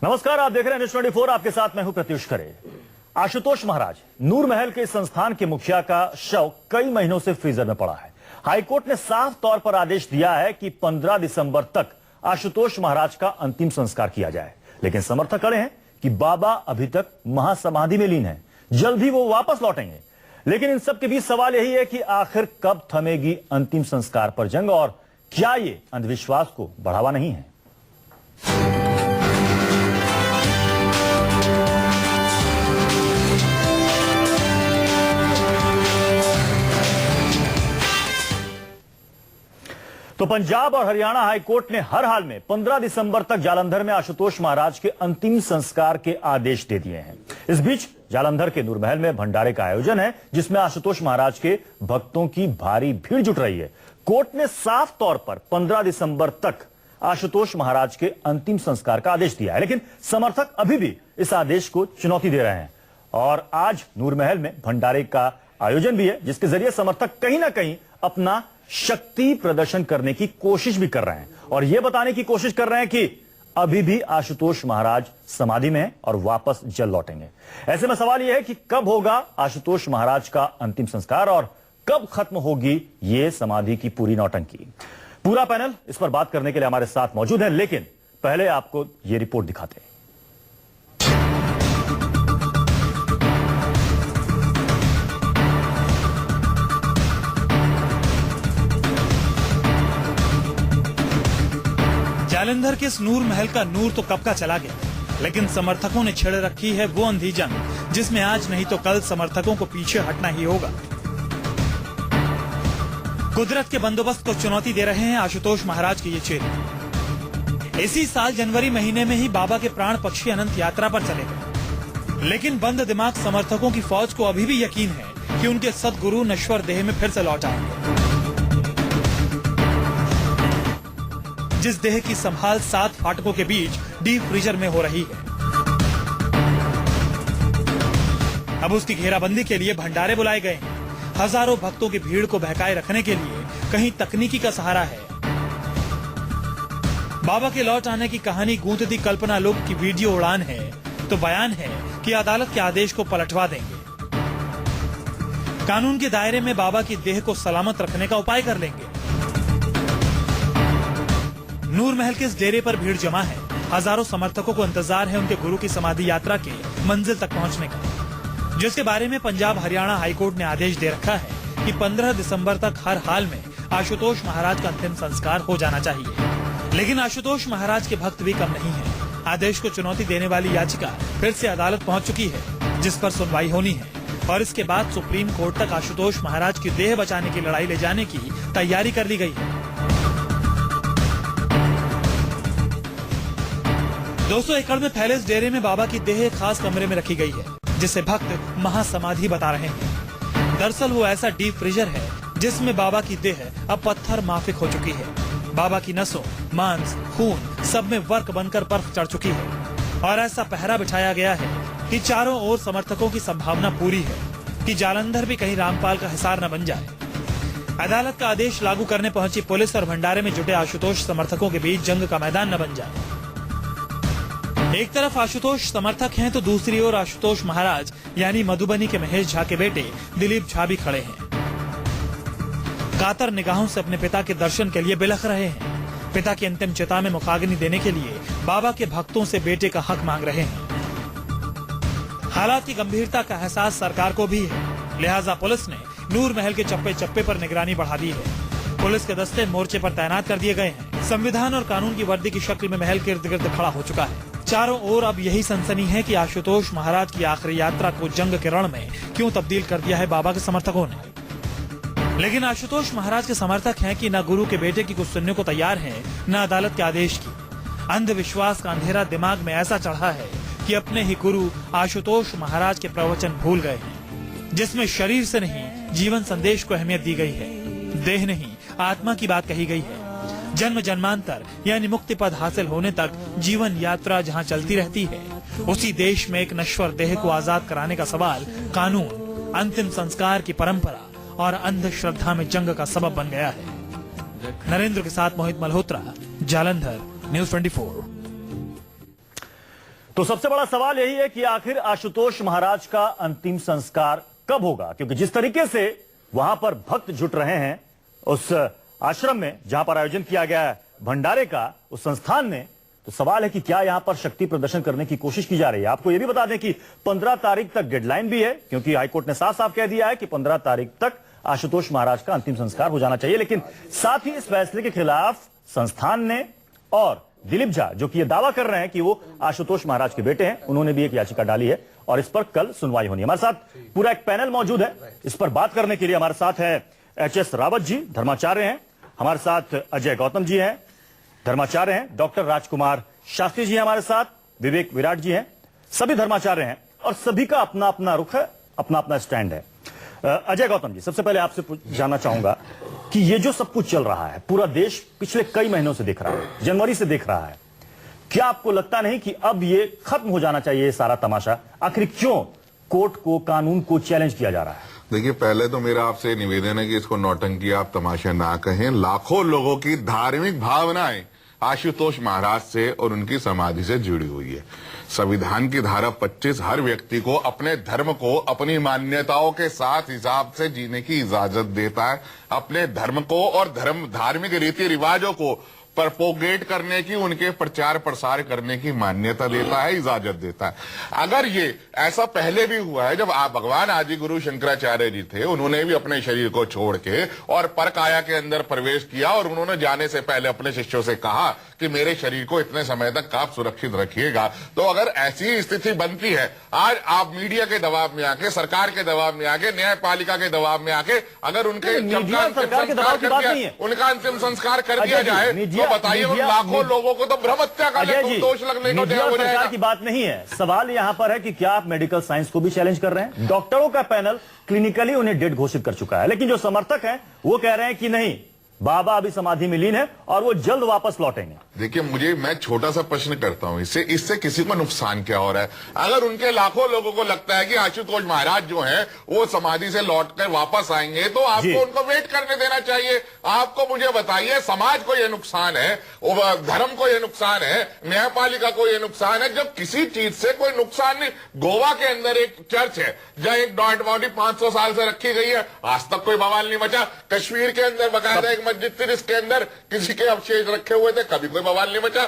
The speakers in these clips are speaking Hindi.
नमस्कार, आप देख रहे हैं न्यूज 24। आपके साथ मैं हूं प्रत्युष खरे। आशुतोष महाराज नूर महल के संस्थान के मुखिया का शव कई महीनों से फ्रीजर में पड़ा है। हाईकोर्ट ने साफ तौर पर आदेश दिया है कि 15 दिसंबर तक आशुतोष महाराज का अंतिम संस्कार किया जाए, लेकिन समर्थक अड़े हैं कि बाबा अभी तक महासमाधि में लीन है, जल्द ही वो वापस लौटेंगे। लेकिन इन सब के बीच सवाल यही है कि आखिर कब थमेगी अंतिम संस्कार पर जंग, और क्या ये अंधविश्वास को बढ़ावा नहीं है? तो पंजाब और हरियाणा हाईकोर्ट ने हर हाल में 15 दिसंबर तक जालंधर में आशुतोष महाराज के अंतिम संस्कार के आदेश दे दिए हैं। इस बीच जालंधर के नूर महल में भंडारे का आयोजन है, जिसमें आशुतोष महाराज के भक्तों की भारी भीड़ जुट रही है। कोर्ट ने साफ तौर पर 15 दिसंबर तक आशुतोष महाराज के अंतिम संस्कार का आदेश दिया है, लेकिन समर्थक अभी भी इस आदेश को चुनौती दे रहे हैं। और आज नूर महल में भंडारे का आयोजन भी है, जिसके जरिए समर्थक कहीं ना कहीं अपना शक्ति प्रदर्शन करने की कोशिश भी कर रहे हैं और यह बताने की कोशिश कर रहे हैं कि अभी भी आशुतोष महाराज समाधि में हैं और वापस जल लौटेंगे। ऐसे में सवाल यह है कि कब होगा आशुतोष महाराज का अंतिम संस्कार और कब खत्म होगी यह समाधि की पूरी नौटंकी। पूरा पैनल इस पर बात करने के लिए हमारे साथ मौजूद है, लेकिन पहले आपको यह रिपोर्ट दिखाते हैं। जालंधर के इस नूर महल का नूर तो कब का चला गया, लेकिन समर्थकों ने छेड़ रखी है वो अंधी जंग, जिसमें आज नहीं तो कल समर्थकों को पीछे हटना ही होगा। कुदरत के बंदोबस्त को चुनौती दे रहे हैं आशुतोष महाराज के ये चेहरे। इसी साल जनवरी महीने में ही बाबा के प्राण पक्षी अनंत यात्रा पर चले गए, लेकिन बंद दिमाग समर्थकों की फौज को अभी भी यकीन है कि उनके सदगुरु नश्वर देह में फिर से लौट आएंगे। जिस देह की संभाल 7 फाटकों के बीच डीप फ्रीजर में हो रही है, अब उसकी घेराबंदी के लिए भंडारे बुलाए गए हैं। हजारों भक्तों की भीड़ को बहकाए रखने के लिए कहीं तकनीकी का सहारा है। बाबा के लौट आने की कहानी गूंथती कल्पना लोग की वीडियो उड़ान है तो बयान है कि अदालत के आदेश को पलटवा देंगे। कानून के दायरे में बाबा की देह को सलामत रखने का उपाय कर लेंगे। नूर महल के इस डेरे पर भीड़ जमा है। हजारों समर्थकों को इंतजार है उनके गुरु की समाधि यात्रा के मंजिल तक पहुंचने का, जिसके बारे में पंजाब हरियाणा हाईकोर्ट ने आदेश दे रखा है कि 15 दिसंबर तक हर हाल में आशुतोष महाराज का अंतिम संस्कार हो जाना चाहिए। लेकिन आशुतोष महाराज के भक्त भी कम नहीं है। आदेश को चुनौती देने वाली याचिका फिर से अदालत पहुँच चुकी है, जिस पर सुनवाई होनी है और इसके बाद सुप्रीम कोर्ट तक आशुतोष महाराज की देह बचाने की लड़ाई ले जाने की तैयारी कर ली गई है। 200 एकड़ में फैले इस डेरे में बाबा की देह एक खास कमरे में रखी गई है, जिसे भक्त महासमाधि बता रहे हैं। दरअसल वो ऐसा डीप फ्रीजर है जिसमें बाबा की देह अब पत्थर माफिक हो चुकी है। बाबा की नसों, मांस, खून सब में वर्क बनकर बर्फ चढ़ चुकी है और ऐसा पहरा बिठाया गया है कि चारों ओर समर्थकों की संभावना पूरी है कि जालंधर भी कहीं रामपाल का हिसार न बन जाए। अदालत का आदेश लागू करने पहुंची पुलिस और भंडारे में जुटे आशुतोष समर्थकों के बीच जंग का मैदान न बन जाए। एक तरफ आशुतोष समर्थक हैं तो दूसरी ओर आशुतोष महाराज यानी मधुबनी के महेश झा के बेटे दिलीप झा भी खड़े हैं। कातर निगाहों से अपने पिता के दर्शन के लिए बिलख रहे हैं। पिता की अंतिम चिता में मुखाग्नि देने के लिए बाबा के भक्तों से बेटे का हक मांग रहे हैं। हालात की गंभीरता का एहसास सरकार को भी है, लिहाजा पुलिस ने नूर महल के चप्पे चप्पे पर निगरानी बढ़ा दी है। पुलिस के दस्ते मोर्चे पर तैनात कर दिए गए हैं। संविधान और कानून की वर्दी की शक्ल में महल के इर्द गिर्द खड़ा हो चुका है। चारों ओर अब यही सनसनी है कि आशुतोष महाराज की आखिरी यात्रा को जंग के रण में क्यों तब्दील कर दिया है बाबा के समर्थकों ने। लेकिन आशुतोष महाराज के समर्थक हैं कि न गुरु के बेटे की कुछ सुनने को तैयार हैं, न अदालत के आदेश की। अंधविश्वास का अंधेरा दिमाग में ऐसा चढ़ा है कि अपने ही गुरु आशुतोष महाराज के प्रवचन भूल गए हैं, जिसमें शरीर से नहीं जीवन संदेश को अहमियत दी गई है। देह नहीं आत्मा की बात कही गई है। जन्म जन्मांतर यानी मुक्ति पद हासिल होने तक जीवन यात्रा जहां चलती रहती है, उसी देश में एक नश्वर देह को आजाद कराने का सवाल कानून, अंतिम संस्कार की परंपरा और अंधश्रद्धा में जंग का सबब बन गया है। नरेंद्र के साथ मोहित मल्होत्रा, जालंधर, न्यूज 24। तो सबसे बड़ा सवाल यही है कि आखिर आशुतोष महाराज का अंतिम संस्कार कब होगा, क्योंकि जिस तरीके से वहां पर भक्त जुट रहे हैं उस आश्रम में जहां पर आयोजन किया गया है भंडारे का, उस संस्थान में, तो सवाल है कि क्या यहां पर शक्ति प्रदर्शन करने की कोशिश की जा रही है। आपको यह भी बता दें कि 15 तारीख तक डेडलाइन भी है, क्योंकि हाईकोर्ट ने साफ साफ कह दिया है कि 15 तारीख तक आशुतोष महाराज का अंतिम संस्कार हो जाना चाहिए। लेकिन साथ ही इस फैसले के खिलाफ संस्थान ने और दिलीप झा, जो कि यह दावा कर रहे हैं कि वो आशुतोष महाराज के बेटे हैं, उन्होंने भी एक याचिका डाली है और इस पर कल सुनवाई होनी है। हमारे साथ पूरा एक पैनल मौजूद है। इस पर बात करने के लिए हमारे साथ है एच.एस. रावत जी, धर्माचार्य हैं। हमारे साथ अजय गौतम जी हैं, धर्माचार्य हैं। डॉक्टर राजकुमार शास्त्री जी हमारे साथ, विवेक विराट जी हैं, सभी धर्माचार्य हैं और सभी का अपना अपना रुख है, अपना अपना स्टैंड है। अजय गौतम जी, सबसे पहले आपसे जानना चाहूंगा कि ये जो सब कुछ चल रहा है, पूरा देश पिछले कई महीनों से देख रहा है, जनवरी से देख रहा है, क्या आपको लगता नहीं कि अब ये खत्म हो जाना चाहिए ये सारा तमाशा? आखिर क्यों कोर्ट को, कानून को चैलेंज किया जा रहा है? देखिए, पहले तो मेरा आपसे निवेदन है कि इसको नौटंकी आप तमाशा ना कहें। लाखों लोगों की धार्मिक भावनाएं आशुतोष महाराज से और उनकी समाधि से जुड़ी हुई है। संविधान की धारा 25 हर व्यक्ति को अपने धर्म को अपनी मान्यताओं के साथ हिसाब से जीने की इजाजत देता है। अपने धर्म को और धार्मिक रीति रिवाजों को परपोगेट करने की, उनके प्रचार प्रसार करने की मान्यता देता है, इजाजत देता है। अगर ये ऐसा पहले भी हुआ है, जब आप भगवान आदि गुरु शंकराचार्य जी थे, उन्होंने भी अपने शरीर को छोड़ के और परकाया के अंदर प्रवेश किया और उन्होंने जाने से पहले अपने शिष्यों से कहा कि मेरे शरीर को इतने समय तक आप सुरक्षित रखिएगा। तो अगर ऐसी स्थिति बनती है, आज आप मीडिया के दबाव में आके, सरकार के दबाव में आके, न्यायपालिका के दबाव में आके अगर उनके उनका अंतिम संस्कार कर दिया जाए तो बताइए, लाखों लोगों को तो भ्रम हत्या का दोष लगने को तैयार हो जाएगा। सरकार की बात नहीं है, सवाल यहां पर है कि क्या आप मेडिकल साइंस को भी चैलेंज कर रहे हैं? डॉक्टरों का पैनल क्लिनिकली उन्हें डेड घोषित कर चुका है, लेकिन जो समर्थक हैं वो कह रहे हैं कि नहीं, बाबा अभी समाधि में लीन है और वो जल्द वापस लौटेंगे। देखिए, मैं छोटा सा प्रश्न करता हूं, इससे किसी को नुकसान क्या हो रहा है? अगर उनके लाखों लोगों को लगता है कि आशुतोष महाराज जो हैं वो समाधि से लौटकर वापस आएंगे, तो आपको उनको वेट करने देना चाहिए। आपको मुझे बताइए, समाज को यह नुकसान है, धर्म को यह नुकसान है, न्यायपालिका को यह नुकसान है जब किसी चीज से कोई नुकसान नहीं। गोवा के अंदर एक चर्च है जहां एक डेड बॉडी 500 साल से रखी गई है, आज तक कोई बवाल नहीं मचा। कश्मीर के अंदर बकायदा एक मस्जिद थी जिसके अंदर किसी के अवशेष रखे हुए थे, कभी कोई बवाल नहीं मचा।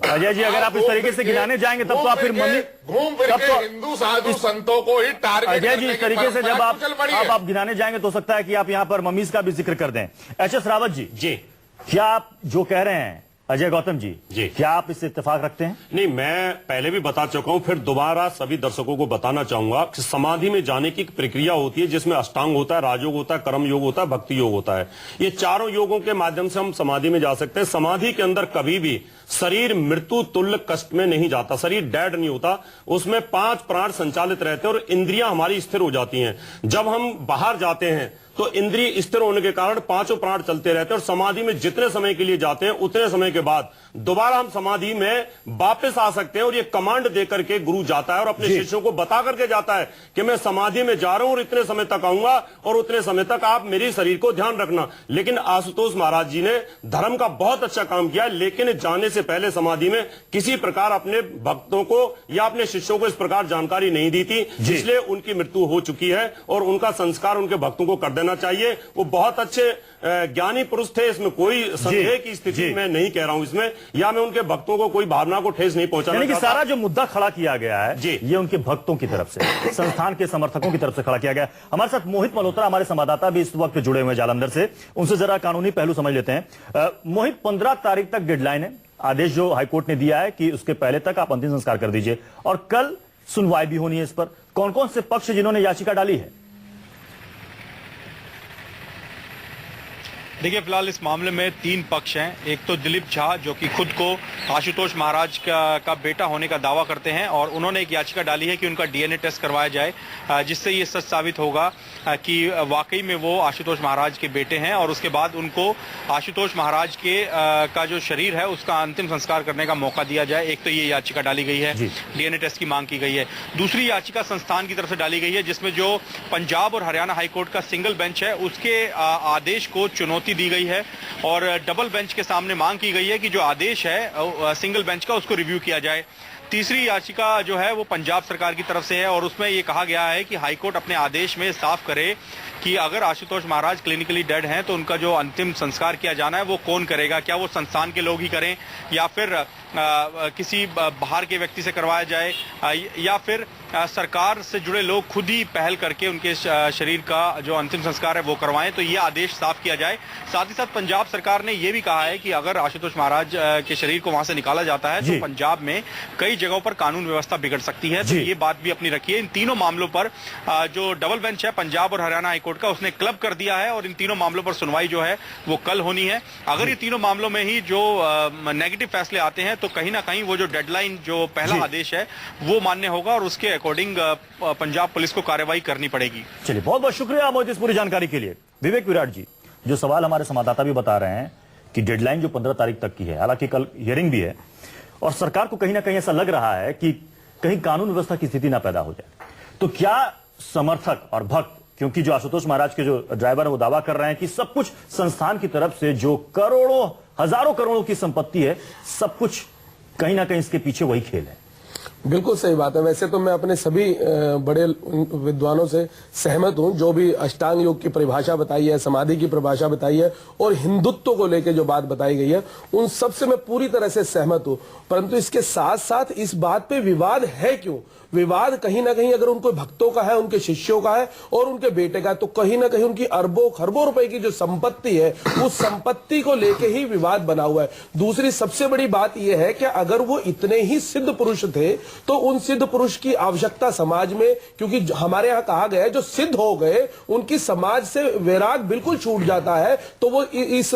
अजय जी, अगर आप इस तरीके से गिनाने जाएंगे तब तो आप फिर मम्मी घूम फिर के हिंदू साधु संतों को ही टारगेट। अजय जी, इस तरीके से जब आप गिनाने जाएंगे तो हो सकता है कि आप यहां पर मम्मीज का भी जिक्र कर दें। एच.एस. रावत जी, क्या आप जो कह रहे हैं अजय गौतम जी, क्या आप इससे इत्तेफाक रखते हैं? नहीं, मैं पहले भी बता चुका हूं, फिर दोबारा सभी दर्शकों को बताना चाहूंगा कि समाधि में जाने की एक प्रक्रिया होती है जिसमें अष्टांग होता है, राजयोग होता है, कर्म योग होता है, भक्ति योग होता है। ये चारों योगों के माध्यम से हम समाधि में जा सकते हैं। समाधि के अंदर कभी भी शरीर मृत्यु तुल्य कष्ट में नहीं जाता, शरीर डेड नहीं होता, उसमें 5 प्राण संचालित रहते हैं और इंद्रियां हमारी स्थिर हो जाती हैं। जब हम बाहर जाते हैं तो इंद्रिय स्थिर होने के कारण 5 प्राण चलते रहते हैं और समाधि में जितने समय के लिए जाते हैं उतने समय के बाद दोबारा हम समाधि में वापस आ सकते हैं। और ये कमांड देकर के गुरु जाता है और अपने शिष्यों को बता करके जाता है कि मैं समाधि में जा रहा हूं और इतने समय तक आऊंगा और उतने समय तक आप मेरे शरीर को ध्यान रखना। लेकिन आशुतोष महाराज जी ने धर्म का बहुत अच्छा काम किया, लेकिन जाने से पहले समाधि में किसी प्रकार अपने भक्तों को या अपने शिष्यों को इस प्रकार जानकारी नहीं दी थी, इसलिए उनकी मृत्यु हो चुकी है और उनका संस्कार उनके भक्तों को कर देना चाहिए। वो बहुत अच्छे ज्ञानी पुरुष थे, इसमें कोई संदेह की स्थिति मैं नहीं कह रहा हूं इसमें, या मैं उनके भक्तों को कोई भावना को ठेस नहीं पहुंचाना चाहता। सारा जो मुद्दा खड़ा किया गया है ये उनके भक्तों की तरफ से, संस्थान के समर्थकों की तरफ से खड़ा किया गया। हमारे साथ मोहित मल्होत्रा, हमारे संवाददाता भी इस वक्त जुड़े हुए जालंधर से, उनसे जरा कानूनी पहलू समझ लेते हैं। मोहित, 15 तारीख तक डेडलाइन है, आदेश जो हाईकोर्ट ने दिया है कि उसके पहले तक आप अंतिम संस्कार कर दीजिए और कल सुनवाई भी होनी है इस पर। कौन कौन से पक्ष जिन्होंने याचिका डाली है? देखिए, फिलहाल इस मामले में 3 पक्ष हैं। एक तो दिलीप झा, जो कि खुद को आशुतोष महाराज का बेटा होने का दावा करते हैं और उन्होंने एक याचिका डाली है कि उनका डीएनए टेस्ट करवाया जाए, जिससे ये सच साबित होगा कि वाकई में वो आशुतोष महाराज के बेटे हैं और उसके बाद उनको आशुतोष महाराज के का जो शरीर है उसका अंतिम संस्कार करने का मौका दिया जाए। एक तो ये याचिका डाली गई है, डीएनए टेस्ट की मांग की गई है। दूसरी याचिका संस्थान की तरफ से डाली गई है, जिसमें जो पंजाब और हरियाणा हाईकोर्ट का सिंगल बेंच है उसके आदेश को चुनौती दी गई है और डबल बेंच के सामने मांग की गई है कि जो आदेश है सिंगल बेंच का उसको रिव्यू किया जाए। तीसरी याचिका जो है वो पंजाब सरकार की तरफ से है और उसमें ये कहा गया है कि हाईकोर्ट अपने आदेश में साफ करे कि अगर आशुतोष महाराज क्लिनिकली डेड हैं तो उनका जो अंतिम संस्कार किया जाना है वो कौन करेगा, क्या वो संस्थान के लोग ही करें या फिर किसी बाहर के व्यक्ति से करवाया जाए या फिर सरकार से जुड़े लोग खुद ही पहल करके उनके शरीर का जो अंतिम संस्कार है वो करवाएं। तो ये आदेश साफ किया जाए। साथ ही साथ पंजाब सरकार ने ये भी कहा है कि अगर आशुतोष महाराज के शरीर को वहां से निकाला जाता है तो पंजाब में कई जगहों पर कानून व्यवस्था बिगड़ सकती है। तो ये बात भी अपनी रखी है। इन तीनों मामलों पर जो डबल बेंच है पंजाब और हरियाणा हाईकोर्ट का, उसने क्लब कर दिया है और इन तीनों मामलों पर सुनवाई जो है वो कल होनी है। अगर ये तीनों मामलों में ही जो नेगेटिव फैसले आते हैं तो कहीं ना कहीं वो जो डेडलाइन जो पहला आदेश है वो मान्य होगा और उसके अकॉर्डिंग पंजाब पुलिस को कार्रवाई करनी पड़ेगी। चलिए, बहुत बहुत शुक्रिया मोदी इस पूरी जानकारी के लिए। विवेक विराट जी, जो सवाल हमारे संवाददाता भी बता रहे हैं कि डेडलाइन जो 15 तारीख तक की है, हालांकि कल हियरिंग भी है और सरकार को कहीं ना कहीं ऐसा लग रहा है कि कहीं कानून व्यवस्था की स्थिति ना पैदा हो जाए, तो क्या समर्थक और भक्त, क्योंकि जो आशुतोष महाराज के जो ड्राइवर है वो दावा कर रहे हैं कि सब कुछ संस्थान की तरफ से जो करोड़ों हजारों करोड़ों की संपत्ति है, सब कुछ कहीं ना कहीं इसके पीछे वही खेल है। बिल्कुल सही बात है। वैसे तो मैं अपने सभी बड़े विद्वानों से सहमत हूं, जो भी अष्टांग योग की परिभाषा बताई है, समाधि की परिभाषा बताई है और हिंदुत्व को लेकर जो बात बताई गई है, उन सब से मैं पूरी तरह से सहमत हूं। परंतु इसके साथ साथ इस बात पे विवाद है क्यों? विवाद कहीं ना कहीं अगर उनको भक्तों का है, उनके शिष्यों का है और उनके बेटे का, तो कहीं ना कहीं उनकी अरबों खरबों रुपए की जो संपत्ति है उस संपत्ति को लेके ही विवाद बना हुआ है। दूसरी सबसे बड़ी बात यह है कि अगर वो इतने ही सिद्ध पुरुष थे तो उन सिद्ध पुरुष की आवश्यकता समाज में, क्योंकि हमारे यहां कहा गया है जो सिद्ध हो गए उनकी समाज से वैराग बिल्कुल छूट जाता है, तो वो इस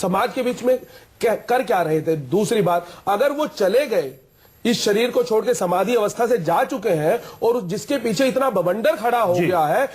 समाज के बीच में कर क्या रहे थे? दूसरी बात, अगर वो चले गए, इस शरीर को छोड़ के समाधि अवस्था से जा चुके हैं और जिसके पीछे इतना बवंडर खड़ा हो गया है,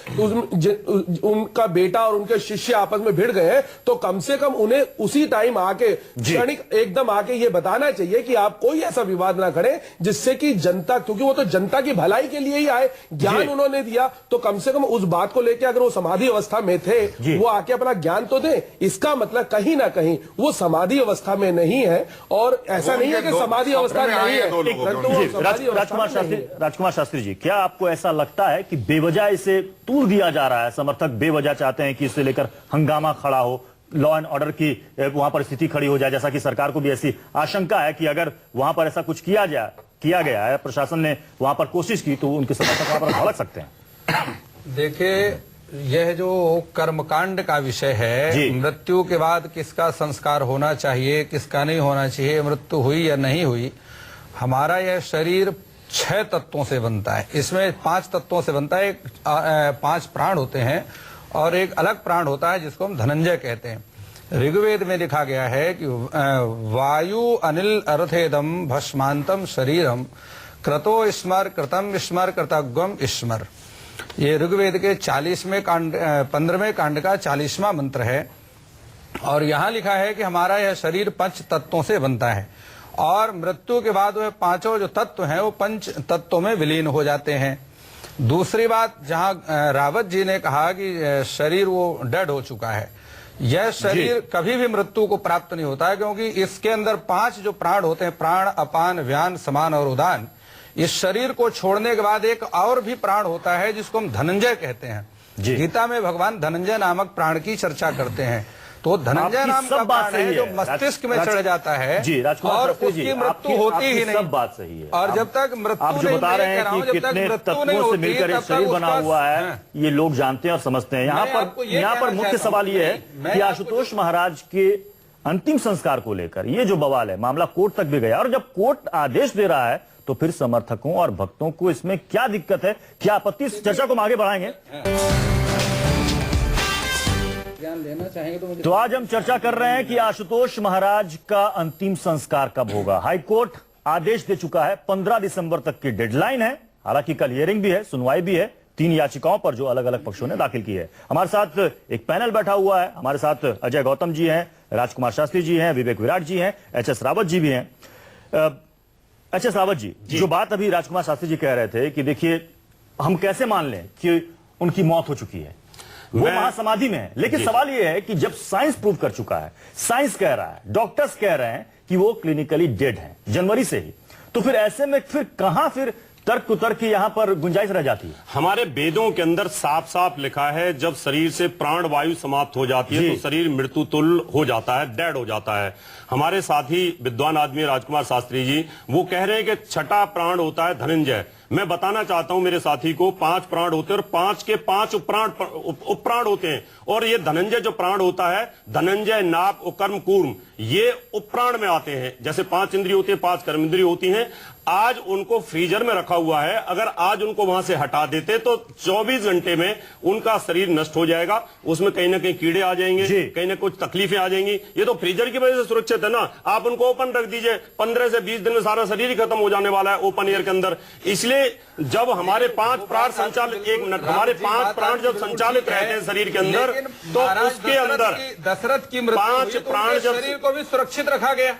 उनका बेटा और उनके शिष्य आपस में भिड़ गए हैं, तो कम से कम उन्हें उसी टाइम आके क्षणिक एकदम आके ये बताना चाहिए कि आप कोई ऐसा विवाद ना करें जिससे कि जनता, क्योंकि वो तो जनता की भलाई के लिए ही आए, ज्ञान उन्होंने दिया, तो कम से कम उस बात को लेकर अगर वो समाधि अवस्था में थे वो आके अपना ज्ञान तो दे। इसका मतलब कहीं ना कहीं वो समाधि अवस्था में नहीं है और ऐसा नहीं है कि समाधि अवस्था नहीं है। राजकुमार शास्त्री जी, क्या आपको ऐसा लगता है कि बेवजह इसे तूल दिया जा रहा है? समर्थक बेवजह चाहते हैं कि इससे लेकर हंगामा खड़ा हो, लॉ एंड ऑर्डर की वहां पर स्थिति खड़ी हो जाए, जैसा कि सरकार को भी ऐसी आशंका है कि अगर वहां पर ऐसा कुछ किया गया है, प्रशासन ने वहां पर कोशिश की, तो उनके समर्थक वहां पर भड़क सकते हैं। देखिए, यह जो कर्मकांड का विषय है, मृत्यु के बाद किसका संस्कार होना चाहिए, किसका नहीं होना चाहिए, मृत्यु हुई या नहीं हुई, हमारा यह शरीर 6 तत्वों से बनता है। इसमें 5 तत्वों से बनता है। 5 प्राण होते हैं और एक अलग प्राण होता है जिसको हम धनंजय कहते हैं। ऋग्वेद में लिखा गया है कि वायु अनिल अर्थेदम भस्मांतम शरीरम क्रतो स्मर कृतम स्मर कृतज्ञम स्मर। ये ऋग्वेद के 15वें कांड का 40वां मंत्र है और यहाँ लिखा है कि हमारा यह शरीर 5 तत्वों से बनता है और मृत्यु के बाद वह 5 जो तत्व हैं वो 5 तत्वों में विलीन हो जाते हैं। दूसरी बात, जहां रावत जी ने कहा कि शरीर वो डेड हो चुका है, यह शरीर कभी भी मृत्यु को प्राप्त नहीं होता है, क्योंकि इसके अंदर 5 जो प्राण होते हैं, प्राण, अपान, व्यान, समान और उदान, इस शरीर को छोड़ने के बाद एक और भी प्राण होता है जिसको हम धनंजय कहते हैं। गीता में भगवान धनंजय नामक प्राण की चर्चा करते हैं। तो धनंजय नाम का प्राण है जो मस्तिष्क में चढ़ जाता है जी, और उसकी मृत्यु होती ही नहीं। सब बात सही है। और जब तक मृत्यु आप जो बता रहे हैं कि कितने तत्वों से मिलकर एक शरीर बना हुआ है, ये लोग जानते हैं और समझते हैं। यहाँ पर मुख्य सवाल ये है कि आशुतोष महाराज के अंतिम संस्कार को लेकर ये जो बवाल है, मामला कोर्ट तक भी गया और जब कोर्ट आदेश दे रहा है तो फिर समर्थकों और भक्तों को इसमें क्या दिक्कत है, क्या आपत्ति? इस चर्चा को हम आगे बढ़ाएंगे। लेना चाहेंगे तो आज हम चर्चा कर रहे हैं कि आशुतोष महाराज का अंतिम संस्कार कब होगा। हाईकोर्ट आदेश दे चुका है, 15 दिसंबर तक की डेडलाइन है। हालांकि कल हियरिंग भी है, सुनवाई भी है 3 याचिकाओं पर जो अलग अलग पक्षों ने दाखिल की है। हमारे साथ एक पैनल बैठा हुआ है। हमारे साथ अजय गौतम जी हैं, राजकुमार शास्त्री जी हैं, विवेक विराट जी हैं, एच.एस. रावत जी भी हैं। एच.एस. रावत जी, जो बात अभी राजकुमार शास्त्री जी कह रहे थे कि देखिए हम कैसे मान लें कि उनकी मौत हो चुकी है, वो महासमाधि में है, लेकिन सवाल यह है कि जब साइंस प्रूव कर चुका है, साइंस कह रहा है, डॉक्टर्स कह रहे हैं कि वो क्लिनिकली डेड हैं जनवरी से ही, तो फिर ऐसे में फिर कहां फिर तर्क कुतर्क की यहां पर गुंजाइश रह जाती है? हमारे वेदों के अंदर साफ साफ लिखा है, जब शरीर से प्राण वायु समाप्त हो जाती है तो शरीर मृत्यु तुल्य हो जाता है, डेड हो जाता है। हमारे साथी विद्वान आदमी राजकुमार शास्त्री जी वो कह रहे हैं कि छठा प्राण होता है धनंजय। मैं बताना चाहता हूं मेरे साथी को, 5 प्राण होते हैं और 5 के 5 उपप्राण होते हैं। और ये धनंजय जो प्राण होता है, धनंजय, नाप, उकर्म, कूर्म, ये उपप्राण में आते हैं। जैसे 5 इंद्रिय होती है, 5 कर्म इंद्रिय होती हैं। आज उनको फ्रीजर में रखा हुआ है, अगर आज उनको वहां से हटा देते तो 24 घंटे में उनका शरीर नष्ट हो जाएगा। उसमें कहीं ना कहीं कीड़े आ जाएंगे, कहीं ना कुछ तकलीफें आ जाएंगी। ये तो फ्रीजर की वजह से सुरक्षित है ना। आप उनको ओपन रख दीजिए, 15 से 20 दिन में सारा शरीर ही खत्म हो जाने वाला है ओपन एयर के अंदर। इसलिए जब हमारे 5 प्राण संचालित, एक मिनट, हमारे 5 प्राण जब संचालित रहते हैं शरीर के अंदर, तो उसके अंदर दशरथ की मृत्यु 5 प्राण जब शरीर को भी सुरक्षित रखा गया।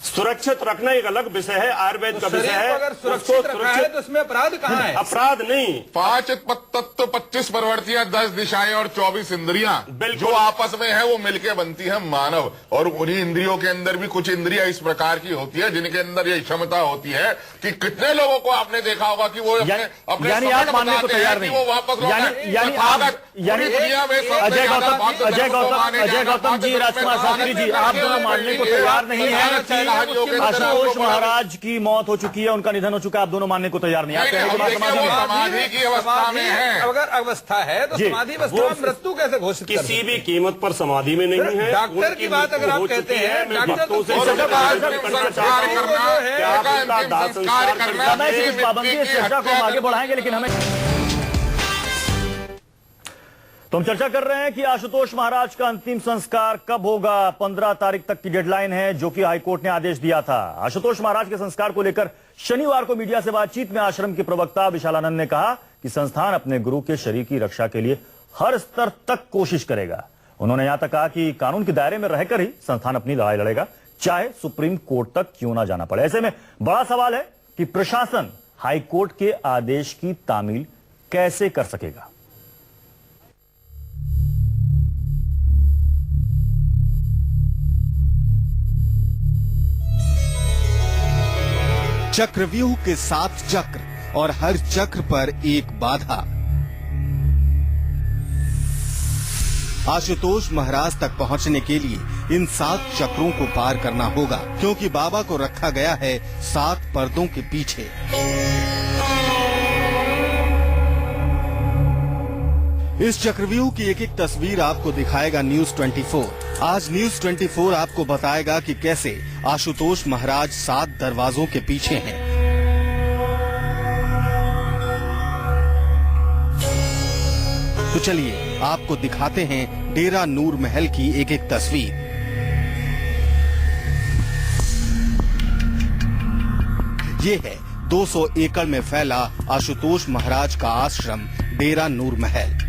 सुरक्षित रखना एक अलग विषय है, आयुर्वेद का विषय है। अगर सुरक्षित रखा है तो उसमें अपराध कहाँ है? अपराध नहीं। 5 तत्व, 25 प्रवृत्तियां, 10 दिशाएं और 24 इंद्रियां जो आपस में है वो मिलके बनती है मानव। और उन्हीं इंद्रियों के अंदर भी कुछ इंद्रियां इस प्रकार की होती है जिनके अंदर ये क्षमता होती है कि कितने लोगों को आपने देखा होगा कि वो अपने यानी आप मानने को तैयार नहीं, वो वापस अजय गौतम जी, राजकुमार शास्त्री जी, आप दोनों मानने को तैयार नहीं है। आशुतोष महाराज की मौत हो चुकी है, उनका निधन हो चुका है, आप दोनों मानने को तैयार नहीं। आप कह रहे हैं समाधि की अवस्था में है। अगर अवस्था है तो समाधि अवस्था में मृत्यु कैसे घोषित? किसी भी कीमत पर समाधि में नहीं है। डॉक्टर की बात अगर आप कहते हैं, पाबंदी इस चर्चा को हम आगे बढ़ाएंगे, लेकिन हमें तो हम चर्चा कर रहे हैं कि आशुतोष महाराज का अंतिम संस्कार कब होगा। 15 तारीख तक की डेडलाइन है जो कि हाईकोर्ट ने आदेश दिया था। आशुतोष महाराज के संस्कार को लेकर शनिवार को मीडिया से बातचीत में आश्रम के प्रवक्ता विशालानंद ने कहा कि संस्थान अपने गुरु के शरीर की रक्षा के लिए हर स्तर तक कोशिश करेगा। उन्होंने यहां तक कहा कि कानून के दायरे में रहकर ही संस्थान अपनी लड़ाई लड़ेगा, चाहे सुप्रीम कोर्ट तक क्यों ना जाना पड़े। ऐसे में बड़ा सवाल है कि प्रशासन हाईकोर्ट के आदेश की तामील कैसे कर सकेगा। चक्रव्यूह के 7 चक्र और हर चक्र पर एक बाधा। आशुतोष महाराज तक पहुंचने के लिए इन 7 चक्रों को पार करना होगा, क्योंकि बाबा को रखा गया है 7 पर्दों के पीछे। इस चक्रव्यूह की एक एक तस्वीर आपको दिखाएगा न्यूज 24। आज न्यूज 24 आपको बताएगा कि कैसे आशुतोष महाराज 7 दरवाजों के पीछे हैं। तो चलिए आपको दिखाते हैं डेरा नूर महल की एक एक तस्वीर। ये है 200 एकड़ में फैला आशुतोष महाराज का आश्रम डेरा नूर महल।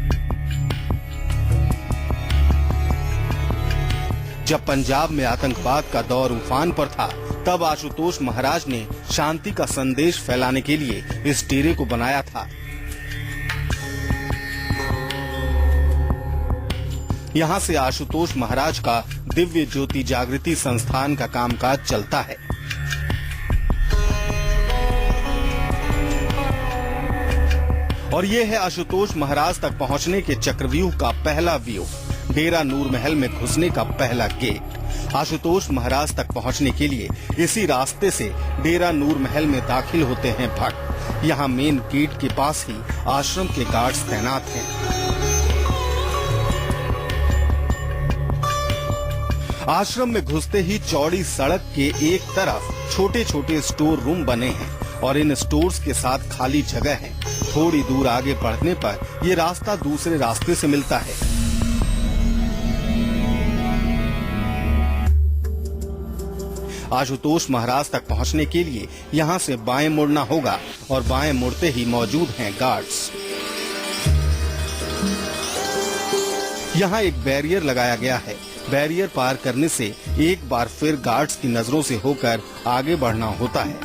जब पंजाब में आतंकवाद का दौर उफान पर था, तब आशुतोष महाराज ने शांति का संदेश फैलाने के लिए इस डेरे को बनाया था। यहाँ से आशुतोष महाराज का दिव्य ज्योति जागृति संस्थान का कामकाज चलता है। और ये है आशुतोष महाराज तक पहुँचने के चक्रव्यूह का पहला व्यू, डेरा नूर महल में घुसने का पहला गेट। आशुतोष महाराज तक पहुंचने के लिए इसी रास्ते से डेरा नूर महल में दाखिल होते हैं भक्त। यहाँ मेन गेट के पास ही आश्रम के गार्ड्स तैनात हैं। आश्रम में घुसते ही चौड़ी सड़क के एक तरफ छोटे छोटे स्टोर रूम बने हैं और इन स्टोर्स के साथ खाली जगह है। थोड़ी दूर आगे बढ़ने पर ये रास्ता दूसरे रास्ते से मिलता है। आशुतोष महाराज तक पहुंचने के लिए यहाँ से बाएं मुड़ना होगा और बाएं मुड़ते ही मौजूद हैं गार्ड्स। यहाँ एक बैरियर लगाया गया है। बैरियर पार करने से एक बार फिर गार्ड्स की नजरों से होकर आगे बढ़ना होता है।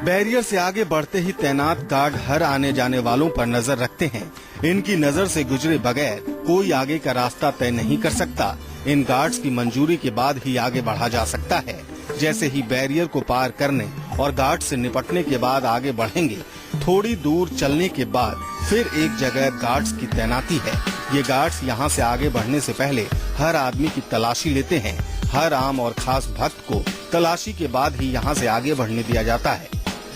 बैरियर से आगे बढ़ते ही तैनात गार्ड हर आने जाने वालों पर नजर रखते हैं। इनकी नजर से गुजरे बगैर कोई आगे का रास्ता तय नहीं कर सकता। इन गार्ड्स की मंजूरी के बाद ही आगे बढ़ा जा सकता है। जैसे ही बैरियर को पार करने और गार्ड से निपटने के बाद आगे बढ़ेंगे, थोड़ी दूर चलने के बाद फिर एक जगह गार्ड्स की तैनाती है। ये गार्ड्स यहाँ से आगे बढ़ने से पहले हर आदमी की तलाशी लेते हैं। हर आम और खास भक्त को तलाशी के बाद ही यहाँ से आगे बढ़ने दिया जाता है।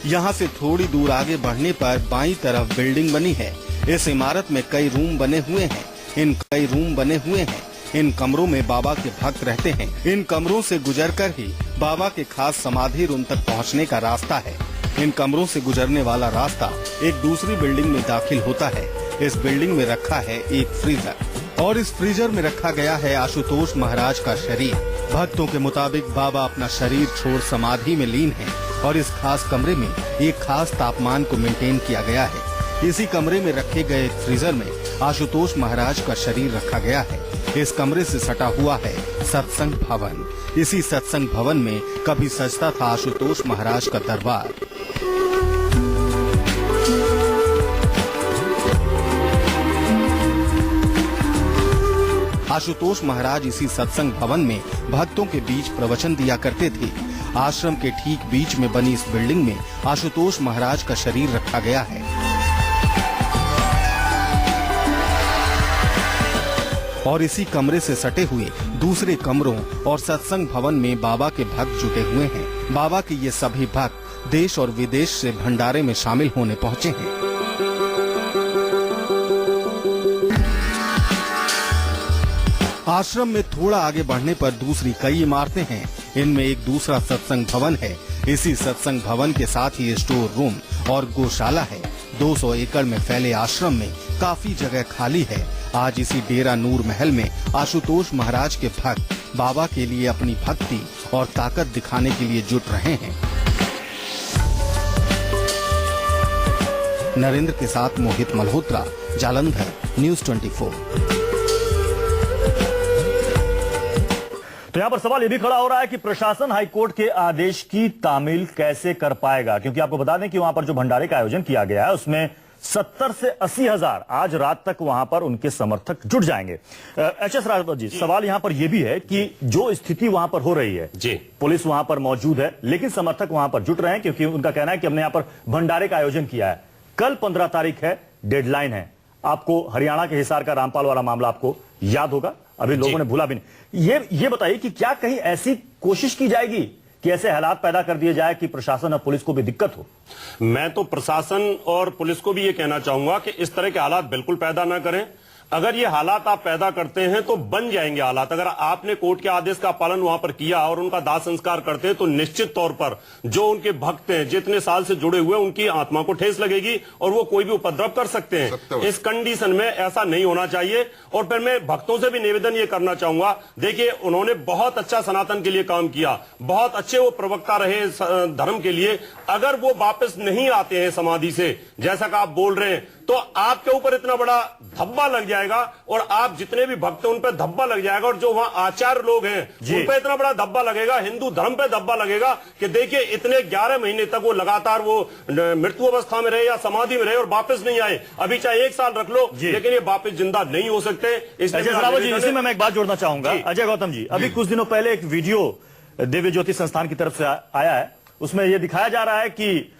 यहाँ से थोड़ी दूर आगे बढ़ने पर बाईं तरफ बिल्डिंग बनी है। इस इमारत में कई रूम बने हुए हैं। इन कमरों में बाबा के भक्त रहते हैं। इन कमरों से गुजरकर ही बाबा के खास समाधि रूम तक पहुंचने का रास्ता है। इन कमरों से गुजरने वाला रास्ता एक दूसरी बिल्डिंग में दाखिल होता है। इस बिल्डिंग में रखा है एक फ्रीजर और इस फ्रीजर में रखा गया है आशुतोष महाराज का शरीर। भक्तों के मुताबिक बाबा अपना शरीर छोड़ समाधि में लीन है और इस खास कमरे में एक खास तापमान को मेंटेन किया गया है। इसी कमरे में रखे गए एक फ्रीजर में आशुतोष महाराज का शरीर रखा गया है। इस कमरे से सटा हुआ है सत्संग भवन। इसी सत्संग भवन में कभी सजता था आशुतोष महाराज का दरबार। आशुतोष महाराज इसी सत्संग भवन में भक्तों के बीच प्रवचन दिया करते थे। आश्रम के ठीक बीच में बनी इस बिल्डिंग में आशुतोष महाराज का शरीर रखा गया है और इसी कमरे से सटे हुए दूसरे कमरों और सत्संग भवन में बाबा के भक्त जुटे हुए हैं। बाबा के ये सभी भक्त देश और विदेश से भंडारे में शामिल होने पहुंचे हैं। आश्रम में थोड़ा आगे बढ़ने पर दूसरी कई इमारतें हैं। इनमें एक दूसरा सत्संग भवन है। इसी सत्संग भवन के साथ ही स्टोर रूम और गौशाला है। 200 एकड़ में फैले आश्रम में काफी जगह खाली है। आज इसी डेरा नूर महल में आशुतोष महाराज के भक्त बाबा के लिए अपनी भक्ति और ताकत दिखाने के लिए जुट रहे हैं। नरेंद्र के साथ मोहित मल्होत्रा, जालंधर, न्यूज़ 24। तो यहाँ पर सवाल ये भी खड़ा हो रहा है कि प्रशासन हाईकोर्ट के आदेश की तामील कैसे कर पाएगा, क्योंकि आपको बता दें कि वहां पर जो भंडारे का आयोजन किया गया है उसमें 70 से 80 हजार आज रात तक वहां पर उनके समर्थक जुट जाएंगे। एच.एस. रावत जी, सवाल यहां पर यह भी है कि जो स्थिति वहां पर हो रही है जी, पुलिस वहां पर मौजूद है लेकिन समर्थक वहां पर जुट रहे हैं क्योंकि उनका कहना है कि हमने यहां पर भंडारे का आयोजन किया है। कल 15 तारीख है, डेडलाइन है। आपको हरियाणा के हिसार का रामपाल वाला मामला आपको याद होगा, अभी लोगों ने भूला भी नहीं। ये बताइए कि क्या कहीं ऐसी कोशिश की जाएगी कि ऐसे हालात पैदा कर दिए जाए कि प्रशासन और पुलिस को भी दिक्कत हो? मैं तो प्रशासन और पुलिस को भी ये कहना चाहूंगा कि इस तरह के हालात बिल्कुल पैदा ना करें। अगर ये हालात आप पैदा करते हैं तो बन जाएंगे हालात। अगर आपने कोर्ट के आदेश का पालन वहां पर किया और उनका दाह संस्कार करते हैं तो निश्चित तौर पर जो उनके भक्त हैं, जितने साल से जुड़े हुए, उनकी आत्मा को ठेस लगेगी और वो कोई भी उपद्रव कर सकते हैं। इस कंडीशन में ऐसा नहीं होना चाहिए। और फिर मैं भक्तों से भी निवेदन ये करना चाहूंगा, देखिए उन्होंने बहुत अच्छा सनातन के लिए काम किया, बहुत अच्छे वो प्रवक्ता रहे धर्म के लिए। अगर वो वापस नहीं आते हैं समाधि से, जैसा कि आप बोल रहे हैं, तो आपके ऊपर इतना बड़ा धब्बा लग जाएगा और आप जितने भी भक्त हैं उन पर धब्बा लग जाएगा और जो वहां आचार्य लोग हैं उन पर इतना बड़ा धब्बा लगेगा, हिंदू धर्म पे धब्बा लगेगा कि देखिए इतने 11 महीने तक वो लगातार वो मृत्यु अवस्था में रहे या समाधि में रहे और वापस नहीं आए। अभी चाहे 1 साल रख लो लेकिन ये वापस जिंदा नहीं हो सकते। इसी में मैं एक बात जोड़ना चाहूंगा। अजय गौतम जी, अभी कुछ दिनों पहले एक वीडियो दिव्य ज्योति संस्थान की तरफ से आया है, उसमें यह दिखाया जा रहा है कि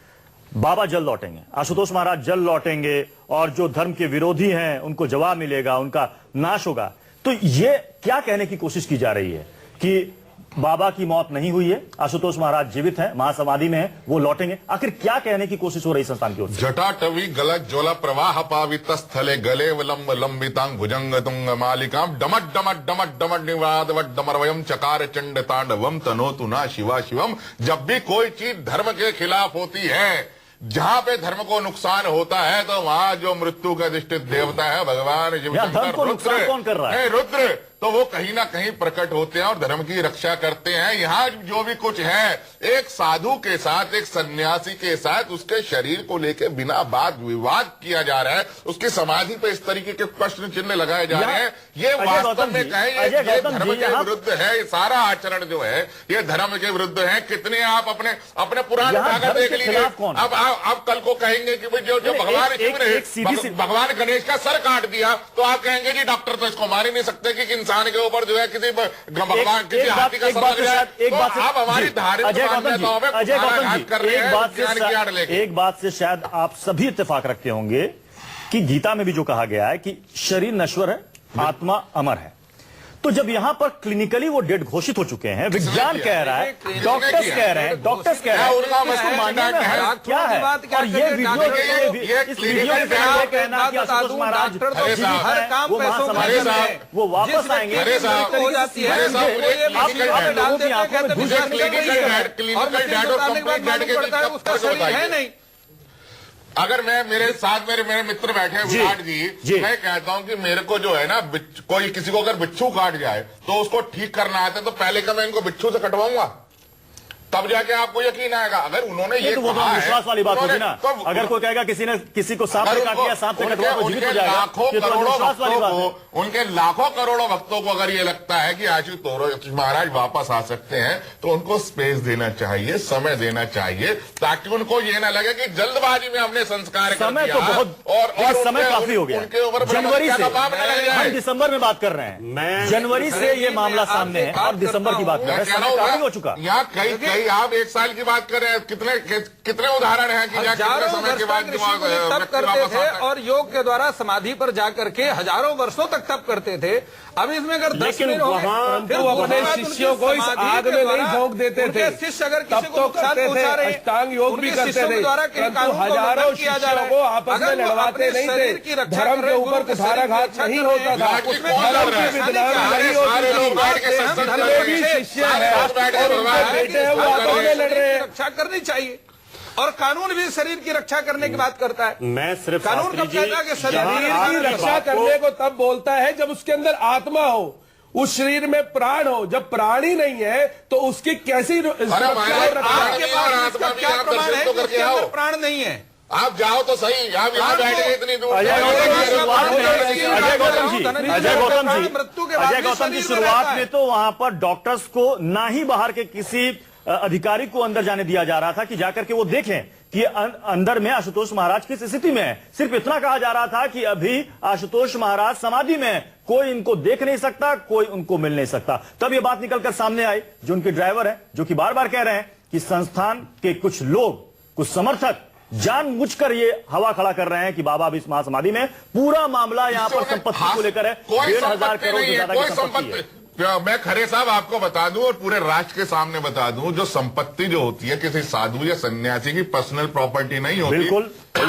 बाबा जल्द लौटेंगे, आशुतोष महाराज जल्द लौटेंगे और जो धर्म के विरोधी हैं उनको जवाब मिलेगा, उनका नाश होगा। तो ये क्या कहने की कोशिश की जा रही है कि बाबा की मौत नहीं हुई है, आशुतोष महाराज जीवित हैं, महासमाधि में हैं, वो लौटेंगे? आखिर क्या कहने की कोशिश हो रही संस्थान की ओर से? जटाटवी गलत ज्वला प्रवाह पावित स्थले गले लंब लंबितांग भुजंग तुंग मालिकाम डमट डमट डमट डमट निवाद वट डमरवयम चकार चंड तांडवम तनोतु ना शिवा शिवम। जब भी कोई चीज धर्म के खिलाफ होती है, जहां पे धर्म को नुकसान होता है, तो वहां जो मृत्यु का अधिष्ठित देवता है भगवान धर्म को नुकसान कौन कर रहा है? रुद्र, तो वो कहीं ना कहीं प्रकट होते हैं और धर्म की रक्षा करते हैं। यहाँ जो भी कुछ है, एक साधु के साथ, एक सन्यासी के साथ उसके शरीर को लेकर बिना बात विवाद किया जा रहा है, उसकी समाधि पे इस तरीके के प्रश्न चिन्ह लगाए जा रहे हैं। ये वास्तव में कहें ये धर्म के विरुद्ध है। सारा आचरण जो है ये धर्म के विरुद्ध है। कितने आप अपने पुराण उठाकर देख लीजिए। अब कल को कहेंगे कि जो भगवान गणेश का सर काट दिया तो आप कहेंगे जी डॉक्टर तो इसको मार ही नहीं सकते कि इंसान के ऊपर जो है किसी भगवान किसी हाथी का सर लग जाए, तो आप हमारी धार्मिक मान्यताओं में कुठाराघात कर रहे हैं विज्ञान की आड़ लेके। एक बात से शायद आप सभी इत्तेफाक रखते होंगे कि गीता में भी जो कहा गया है कि शरीर नश्वर है, आत्मा अमर है। तो जब यहां पर क्लिनिकली वो डेड घोषित हो चुके हैं, विज्ञान कह रहा है, डॉक्टर्स कह रहे हैं, डॉक्टर्स कह रहे हैं, इसको मानने में क्या है? और ये वीडियो इस वीडियो के पहले कहना कि आशुतोष महाराज वो महासमाधि में वो वापस आएंगे, हो जाती है आप लोगों की आंखों में घुस है नहीं। अगर मैं मेरे साथ मेरे मित्र बैठे हैं विराट जी, मैं कहता हूं कि मेरे को जो है ना कोई किसी को अगर बिच्छू काट जाए तो उसको ठीक करना आता है, तो पहले का मैं इनको बिच्छू से कटवाऊंगा, तब जाके आपको यकीन आएगा। अगर उन्होंने ये तो वो तो विश्वास वाली बात होगी ना। तो अगर कोई कहेगा किसी ने किसी को सांप से काट दिया, सांप से कटवा तो जीवित हो जाएगा, लाखों करोड़ों भक्तों को, उनके लाखों करोड़ों भक्तों को अगर ये लगता है कि आशुतोष महाराज वापस आ सकते हैं, तो उनको स्पेस देना चाहिए, समय देना चाहिए, ताकि उनको ये ना लगे कि जल्दबाजी में हमने संस्कार कर समय दिया। तो बहुत और समय काफी हो गया। उनके ऊपर जनवरी से हम दिसंबर में बात कर रहे हैं, जनवरी से ये मामला सामने है और दिसंबर की बात कर रहे हैं, समय काफी हो चुका। यहाँ कई आप एक साल की बात कर रहे हैं, कितने उदाहरण हैं कि हजारों समय के बाद तप करते थे और योग के द्वारा समाधि पर जाकर के हजारों वर्षों तक तप करते थे। अब इसमें अगर 10 दिन हो गए, तो अपने शिष्यों को इस आग में नहीं झोंक देते थे, शिष्य अगर तब तो करते थे, अष्टांग योग भी करते थे, परंतु हजारों शिष्यों को आपस में लड़वाते नहीं थे। धर्म के ऊपर कुठाराघात नहीं होता था, धर्म की विद्वान नहीं होती थी। जितने भी शिष्य हैं और उनके बेटे हैं वो आपस में लड़ रहे हैं। रक्षा करनी चाहिए और कानून भी शरीर की रक्षा करने की बात करता है। मैं सिर्फ कानून कब कहता है कि शरीर की रक्षा करने को तब बोलता है जब उसके अंदर आत्मा हो, उस शरीर में प्राण हो। जब प्राण ही नहीं है तो उसकी कैसी आपके पास क्या प्रमाण है कि उसके अंदर प्राण नहीं है? आप जाओ तो सही, आप यहाँ बैठ गए इतनी दूर। अजय गौतम जी शुरुआत में तो वहां पर डॉक्टर्स को ना ही बाहर के किसी अधिकारी को अंदर जाने दिया जा रहा था कि जाकर के वो देखें कि अंदर में आशुतोष महाराज किस स्थिति में है। सिर्फ इतना कहा जा रहा था कि अभी आशुतोष महाराज समाधि में, कोई इनको देख नहीं सकता, कोई उनको मिल नहीं सकता। तब ये बात निकलकर सामने आई, जो उनके ड्राइवर हैं, जो कि बार बार कह रहे हैं कि संस्थान के कुछ लोग, कुछ समर्थक जानबूझकर ये हवा खड़ा कर रहे हैं कि बाबा अभी इस महासमाधि में। पूरा मामला यहाँ पर संपत्ति को लेकर है, 1,500 करोड़ से ज्यादा की संपत्ति है। मैं खरे साहब आपको बता दूं और पूरे राष्ट्र के सामने बता दूं, जो संपत्ति जो होती है किसी साधु या सन्यासी की पर्सनल प्रॉपर्टी नहीं होती। बिल्कुल वो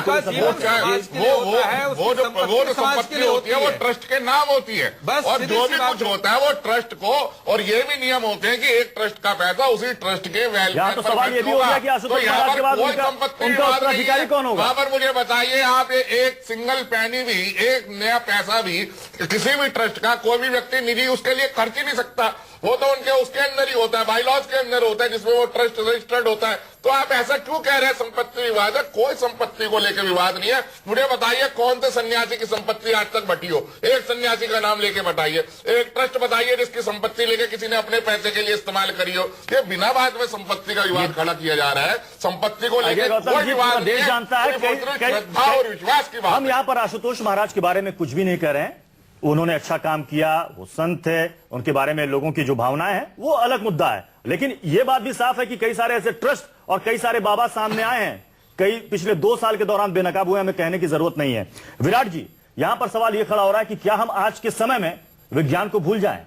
जो संपत्ति होती है वो ट्रस्ट के नाम होती है, और जो भी कुछ होता है वो ट्रस्ट को, और ये भी नियम होते हैं कि एक ट्रस्ट का पैसा उसी ट्रस्ट के वेलफेयर तो सवाल ये भी हो गया कि आशुतोष महाराज के बाद उनका उत्तराधिकारी कौन होगा? वहां पर मुझे बताइए, आप एक सिंगल पैनी भी, एक नया पैसा भी किसी भी ट्रस्ट का कोई भी व्यक्ति निजी उसके लिए खर्च ही नहीं सकता। वो तो उनके उसके अंदर ही होता है, बाईलॉज के अंदर होता है, जिसमें वो ट्रस्ट रजिस्टर्ड होता है। तो आप ऐसा क्यों कह रहे हैं संपत्ति विवाद है? कोई संपत्ति को लेकर विवाद नहीं है। मुझे बताइए कौन से सन्यासी की संपत्ति आज तक बटी हो? एक सन्यासी का नाम लेके बताइए, एक ट्रस्ट बताइए जिसकी संपत्ति लेके किसी ने अपने पैसे के लिए इस्तेमाल करी हो। ये बिना बात में संपत्ति का विवाद खड़ा किया जा रहा है। संपत्ति को लेकर कोई विवाद देश जानता है, श्रद्धा और विश्वास की बात। हम यहाँ पर आशुतोष महाराज के बारे में कुछ भी नहीं कर रहे हैं। उन्होंने अच्छा काम किया, वो संत थे, उनके बारे में लोगों की जो भावनाएं हैं वो अलग मुद्दा है। लेकिन ये बात भी साफ है कि कई सारे ऐसे ट्रस्ट और कई सारे बाबा सामने आए हैं, कई पिछले 2 साल के दौरान बेनकाब हुए, हमें कहने की जरूरत नहीं है। विराट जी, यहां पर सवाल यह खड़ा हो रहा है कि क्या हम आज के समय में विज्ञान को भूल जाएं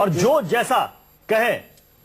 और जो जैसा कहे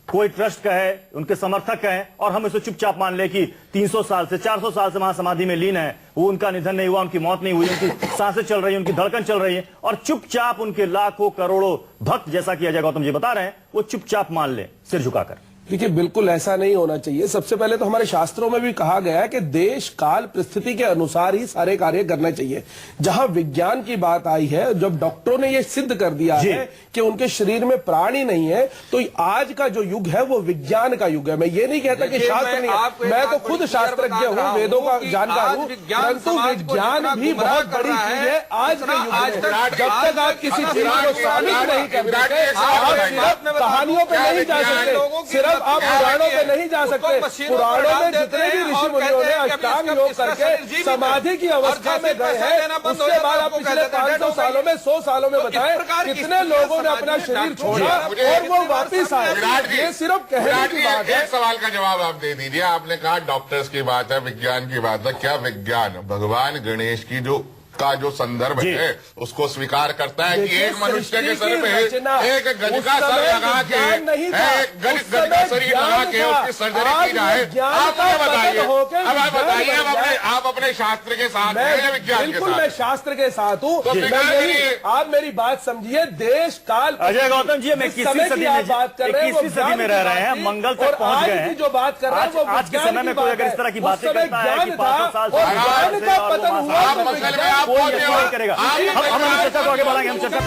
कोई ट्रस्ट कहे, उनके समर्थक कहे, और हम इसे चुपचाप मान ले कि 300 साल से 400 साल से महासमाधि में लीन है, वो उनका निधन नहीं हुआ, उनकी मौत नहीं हुई, उनकी सांसें चल रही है, उनकी धड़कन चल रही है, और चुपचाप उनके लाखों करोड़ों भक्त, जैसा कि अजय गौतम जी बता रहे हैं, वो चुपचाप मान ले सिर झुकाकर। देखिए, बिल्कुल ऐसा नहीं होना चाहिए। सबसे पहले तो हमारे शास्त्रों में भी कहा गया है कि देश काल परिस्थिति के अनुसार ही सारे कार्य करना चाहिए। जहां विज्ञान की बात आई है, जब डॉक्टरों ने यह सिद्ध कर दिया है कि उनके शरीर में प्राण ही नहीं है, तो आज का जो युग है वो विज्ञान का युग है। मैं ये नहीं कहता कि शास्त्र नहीं है, मैं तो खुद शास्त्रज्ञ हूँ, वेदों का जानकार हूँ, परंतु विज्ञान भी बहुत बड़ी चीज है आज के युग में। जब तक आप किसी चीज को साबित नहीं कर सकते, आप सिर्फ कहानियों पर नहीं जा सकते, सिर्फ साहब आप पुराणों पे नहीं जा सकते। पुराणों में जितने भी ऋषि मुनियों ने अष्टांग योग करके समाधि की अवस्था में गए हैं, उसके बाद आप पिछले 500 सालों में 100 सालों में बताएं कितने लोगों ने अपना शरीर छोड़ा और वो वापिस आए। ये सिर्फ कहने की बात है। एक सवाल का जवाब आप दे दीजिए। आपने कहा डॉक्टर्स की बात है, विज्ञान की बात है। क्या विज्ञान भगवान गणेश की का जो संदर्भ है उसको स्वीकार करता है कि एक मनुष्य के सर पे एक गज का सर लगा के एक गज का शरीर लगा के उसकी सर्जरी की जाए? आप मुझे बताइए, अब आप बताइए, आप अपने शास्त्र के साथ हैं विज्ञान के साथ? मैं शास्त्र के साथ हूँ। आप मेरी बात समझिए। देश काल अजय गौतम जी, हम 21वीं सदी में बात कर रहे हैं, 21वीं सदी में रह रहे हैं, मंगल तक पहुंच गए हैं। जो बात कर रहे हैं वो आज के समय में कोई अगर इस तरह की बातें करता है कि 500 साल का पतन हुआ कोई नहीं करेगा। हम चर्चा को आगे बढ़ाएंगे। हम चर्चा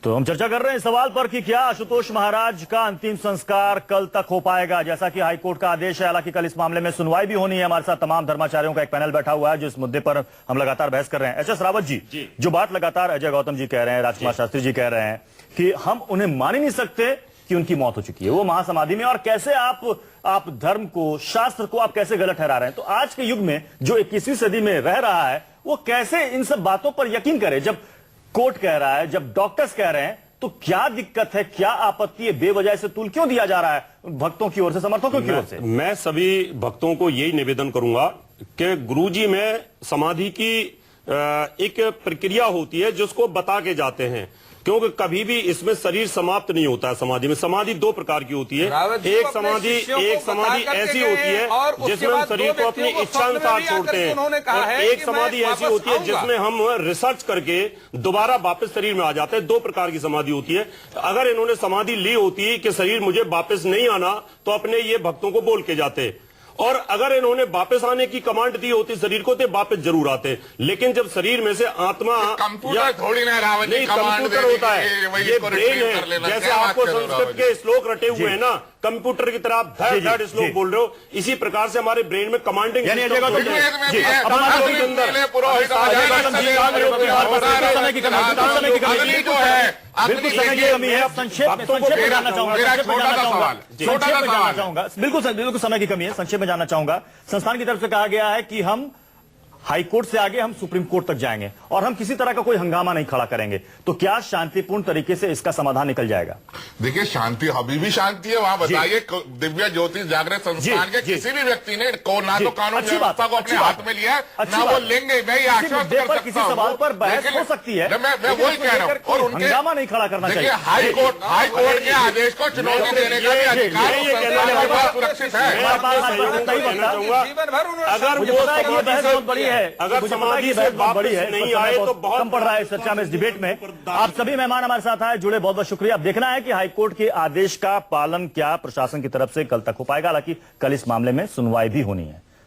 तो हम चर्चा कर रहे हैं इस सवाल पर कि क्या आशुतोष महाराज का अंतिम संस्कार कल तक हो पाएगा, जैसा कि हाईकोर्ट का आदेश है। हालांकि कल इस मामले में सुनवाई भी होनी है। हमारे साथ तमाम धर्माचार्यों का एक पैनल बैठा हुआ है जो इस मुद्दे पर हम लगातार बहस कर रहे हैं। एच.एस. रावत जी, जो बात लगातार अजय गौतम जी कह रहे हैं, राजकुमार शास्त्री जी कह रहे हैं कि हम उन्हें मान ही नहीं सकते कि उनकी मौत हो चुकी है, वो महासमाधि में, और कैसे आप धर्म को, शास्त्र को आप कैसे गलत ठहरा रहे हैं। तो आज के युग में जो 21वीं सदी में रह रहा है वो कैसे इन सब बातों पर यकीन करे? जब कोर्ट कह रहा है, जब डॉक्टर्स कह रहे हैं, तो क्या दिक्कत है, क्या आपत्ति है? बेवजह से तूल क्यों दिया जा रहा है भक्तों की ओर से, समर्थकों की ओर से? मैं सभी भक्तों को यही निवेदन करूंगा कि गुरुजी में समाधि की एक प्रक्रिया होती है जिसको बता के जाते हैं, क्योंकि कभी भी इसमें शरीर समाप्त नहीं होता है। समाधि में समाधि दो प्रकार की होती है। एक समाधि ऐसी होती है जिसमें हम शरीर को अपनी इच्छा अनुसार छोड़ते हैं, और एक समाधि ऐसी होती है जिसमें हम रिसर्च करके दोबारा वापस शरीर में आ जाते हैं। दो प्रकार की समाधि होती है। अगर इन्होंने समाधि ली होती कि शरीर मुझे वापस नहीं आना, तो अपने ये भक्तों को बोल के जाते, और अगर इन्होंने वापस आने की कमांड दी होती शरीर को, तो वापस जरूर आते। लेकिन जब शरीर में से आत्मा कंप्यूटर थोड़ी ना रावत नहीं, कंप्यूटर होता है, ये ब्रेन है। जैसे आपको संस्कृत के श्लोक रटे हुए हैं ना, कंप्यूटर की तरह धड़ श्लोक बोल रहे हो, इसी प्रकार से हमारे ब्रेन में कमांडिंग बिल्कुल समय की कमी है। संक्षेप में जानना चाहूंगा, बिल्कुल समय की कमी है, संक्षेप में जानना चाहूंगा। संस्थान की तरफ से कहा गया है कि हम हाईकोर्ट से आगे हम सुप्रीम कोर्ट तक जाएंगे और हम किसी तरह का कोई हंगामा नहीं खड़ा करेंगे। तो क्या शांतिपूर्ण तरीके से इसका समाधान निकल जाएगा? देखिए, शांति अभी भी शांति है वहां। बताइए, दिव्य ज्योतिष जागृत संस्थान के किसी भी व्यक्ति ने ना तो कानून व्यवस्था को अपने हाथ में लिया है, ना वो लेंगे। मैं ये आश्वस्त कर सकता किसी सवाल पर बहस हो सकती है, मैं वही कह रहा हूँ। और उनके हंगामा नहीं खड़ा करना चाहिए। हाईकोर्ट के आदेश को चुनौती देने का भी अधिकार सुरक्षित है। अगर वो बहुत बड़ी है, अगर समाधि से बड़ी है, नहीं आए तो बहुत कम पड़ रहा है इस चर्चा में, इस डिबेट में। आप सभी मेहमान हमारे साथ आए, जुड़े, बहुत बहुत शुक्रिया। अब देखना है कि हाईकोर्ट के आदेश का पालन क्या प्रशासन की तरफ से कल तक हो पाएगा। हालांकि कल इस मामले में सुनवाई भी होनी है।